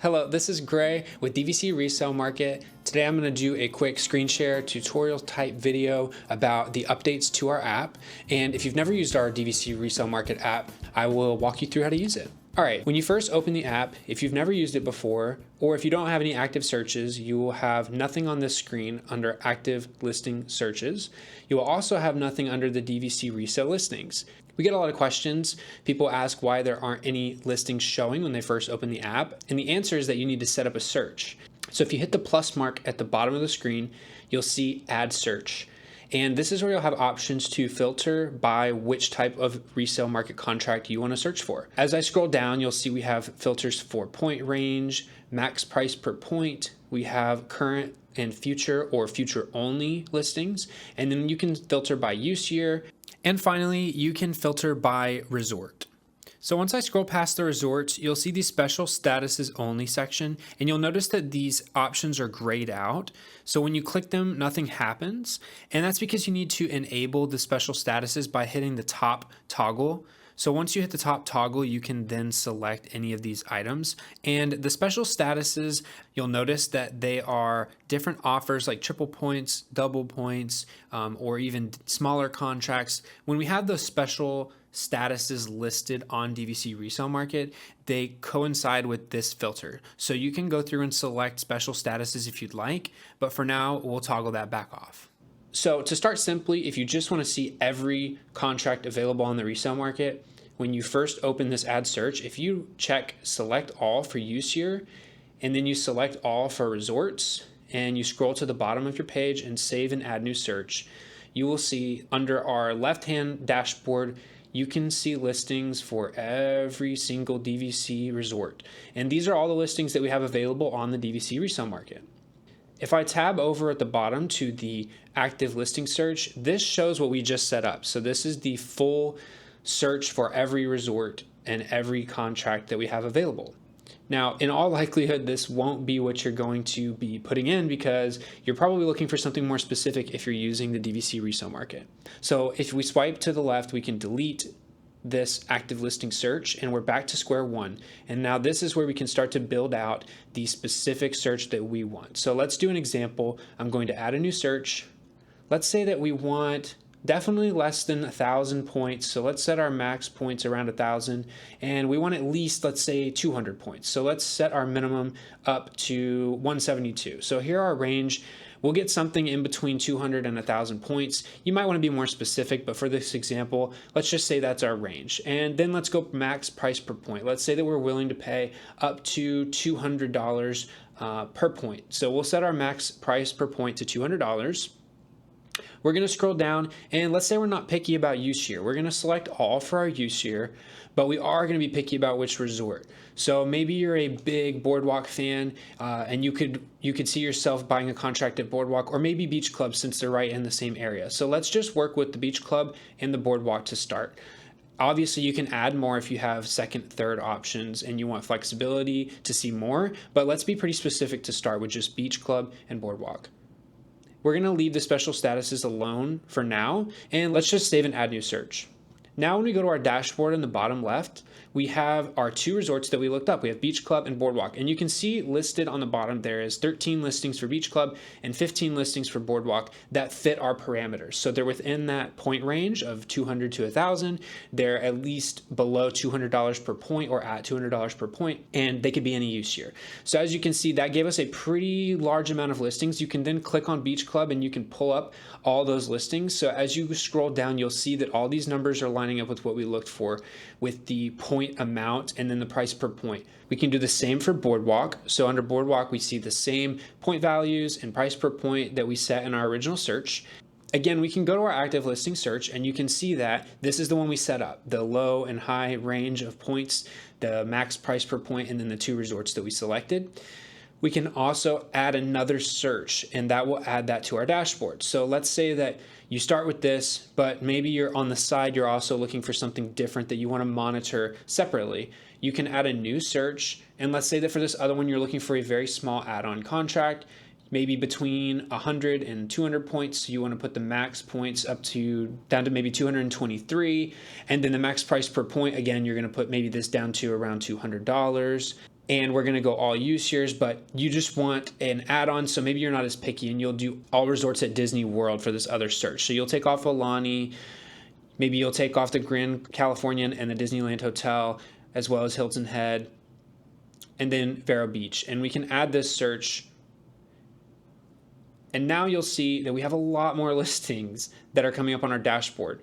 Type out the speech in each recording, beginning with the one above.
Hello, this is Gray with DVC Resale Market. Today I'm going to do a quick screen share tutorial type video about the updates to our app. And if you've never used our DVC Resale Market app, I will walk you through how to use it. All right, when you first open the app, if you've never used it before, or if you don't have any active searches, you will have nothing on this screen under active listing searches. You will also have nothing under the DVC resale listings. We get a lot of questions. People ask why there aren't any listings showing when they first open the app. And the answer is that you need to set up a search. So if you hit the plus mark at the bottom of the screen, you'll see add search. And this is where you'll have options to filter by which type of resale market contract you want to search for. As I scroll down, you'll see we have filters for point range, max price per point. We have current and future or future only listings. And then you can filter by use year. And finally, you can filter by resort. So once I scroll past the resorts, you'll see the special statuses only section, and you'll notice that these options are grayed out. So when you click them, nothing happens. And that's because you need to enable the special statuses by hitting the top toggle. So once you hit the top toggle, you can then select any of these items. And the special statuses, you'll notice that they are different offers like triple points, double points, or even smaller contracts. When we have those special statuses listed on DVC Resale Market, they coincide with this filter. So you can go through and select special statuses if you'd like, but for now, we'll toggle that back off. So to start simply, if you just want to see every contract available on the resale market, when you first open this ad search, if you check select all for use year, and then you select all for resorts, and you scroll to the bottom of your page and save and add new search, you will see under our left-hand dashboard, you can see listings for every single DVC resort. And these are all the listings that we have available on the DVC resale market. If I tab over at the bottom to the active listing search, this shows what we just set up. So this is the full search for every resort and every contract that we have available. Now, in all likelihood, this won't be what you're going to be putting in because you're probably looking for something more specific if you're using the DVC resale market. So if we swipe to the left, we can delete this active listing search and we're back to square one. And now this is where we can start to build out the specific search that we want. So let's do an example. I'm going to add a new search. Let's say that we want definitely less than 1,000 points. So let's set our max points around 1,000 and we want at least, let's say 200 points. So let's set our minimum up to 172. So here our range. We'll get something in between 200 and 1,000 points. You might want to be more specific, but for this example, let's just say that's our range. And then let's go max price per point. Let's say that we're willing to pay up to $200 per point. So we'll set our max price per point to $200. We're going to scroll down and let's say we're not picky about use year. We're going to select all for our use year, but we are going to be picky about which resort. So maybe you're a big Boardwalk fan and you could see yourself buying a contract at Boardwalk or maybe Beach Club since they're right in the same area. So let's just work with the Beach Club and the Boardwalk to start. Obviously, you can add more if you have second, third options and you want flexibility to see more, but let's be pretty specific to start with just Beach Club and Boardwalk. We're going to leave the special statuses alone for now, and let's just save and add new search. Now when we go to our dashboard in the bottom left, we have our two resorts that we looked up. We have Beach Club and Boardwalk, and you can see listed on the bottom there is 13 listings for Beach Club and 15 listings for Boardwalk that fit our parameters. So they're within that point range of 200 to 1,000. They're at least below $200 per point or at $200 per point, and they could be any use year. So as you can see, that gave us a pretty large amount of listings. You can then click on Beach Club and you can pull up all those listings. So as you scroll down, you'll see that all these numbers are lining up with what we looked for with the point amount and then the price per point. We can do the same for Boardwalk. So under Boardwalk, we see the same point values and price per point that we set in our original search. Again, we can go to our active listing search and you can see that this is the one we set up, the low and high range of points, the max price per point, and then the two resorts that we selected. We can also add another search and that will add that to our dashboard. So let's say that you start with this, but maybe you're on the side, you're also looking for something different that you want to monitor separately. You can add a new search. And let's say that for this other one, you're looking for a very small add-on contract, maybe between 100 and 200 points. So you want to put the max points up to down to maybe 223. And then the max price per point, again, you're going to put maybe this down to around $200. and we're gonna go all use years, but you just want an add-on, so maybe you're not as picky and you'll do all resorts at Disney World for this other search. So you'll take off Aulani, maybe you'll take off the Grand Californian and the Disneyland Hotel, as well as Hilton Head, and then Vero Beach. And we can add this search. And now you'll see that we have a lot more listings that are coming up on our dashboard.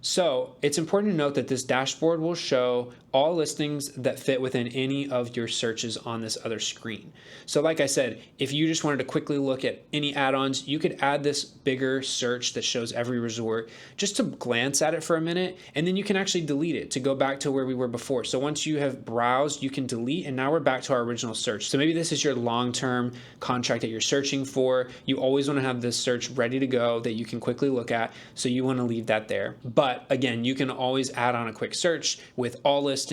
So it's important to note that this dashboard will show all listings that fit within any of your searches on this other screen. So like I said, if you just wanted to quickly look at any add-ons, you could add this bigger search that shows every resort just to glance at it for a minute, and then you can actually delete it to go back to where we were before. So once you have browsed, you can delete, and now we're back to our original search. So maybe this is your long-term contract that you're searching for. You always want to have this search ready to go that you can quickly look at, so you want to leave that there. But again, you can always add on a quick search with all listings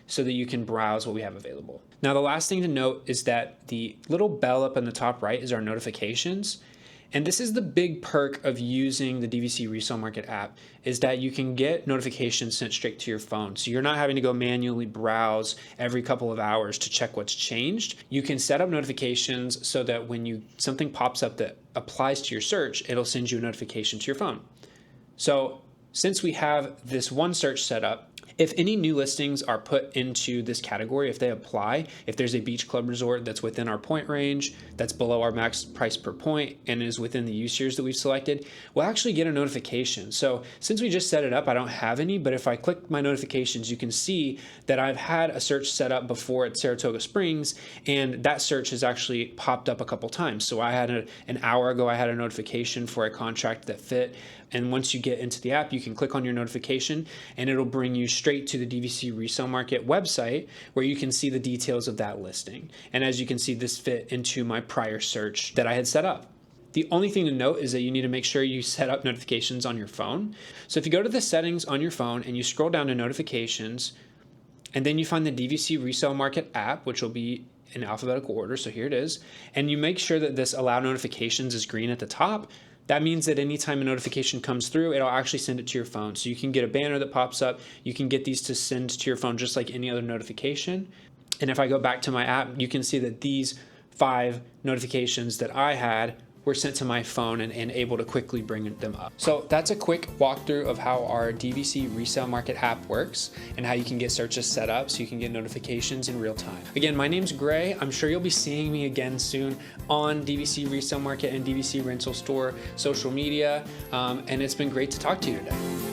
so that you can browse what we have available. Now, the last thing to note is that the little bell up in the top right is our notifications. And this is the big perk of using the DVC Resale Market app, is that you can get notifications sent straight to your phone. So you're not having to go manually browse every couple of hours to check what's changed. You can set up notifications so that when something pops up that applies to your search, it'll send you a notification to your phone. So since we have this one search set up, if any new listings are put into this category, if they apply, if there's a beach club resort that's within our point range, that's below our max price per point, and is within the use years that we've selected, we'll actually get a notification. So since we just set it up, I don't have any, but if I click my notifications, you can see that I've had a search set up before at Saratoga Springs, and that search has actually popped up a couple times. So I had an hour ago, I had a notification for a contract that fit. And once you get into the app, you can click on your notification and it'll bring you straight to the DVC Resale Market website where you can see the details of that listing. And as you can see, this fit into my prior search that I had set up. The only thing to note is that you need to make sure you set up notifications on your phone. So if you go to the settings on your phone and you scroll down to notifications, and then you find the DVC Resale Market app, which will be in alphabetical order, so here it is, and you make sure that this allow notifications is green at the top. That means that anytime a notification comes through, it'll actually send it to your phone. So you can get a banner that pops up. You can get these to send to your phone just like any other notification. And if I go back to my app, you can see that these 5 notifications that I had were sent to my phone and able to quickly bring them up. So that's a quick walkthrough of how our DVC Resale Market app works and how you can get searches set up so you can get notifications in real time. Again, my name's Gray. I'm sure you'll be seeing me again soon on DVC Resale Market and DVC Rental Store social media. And it's been great to talk to you today.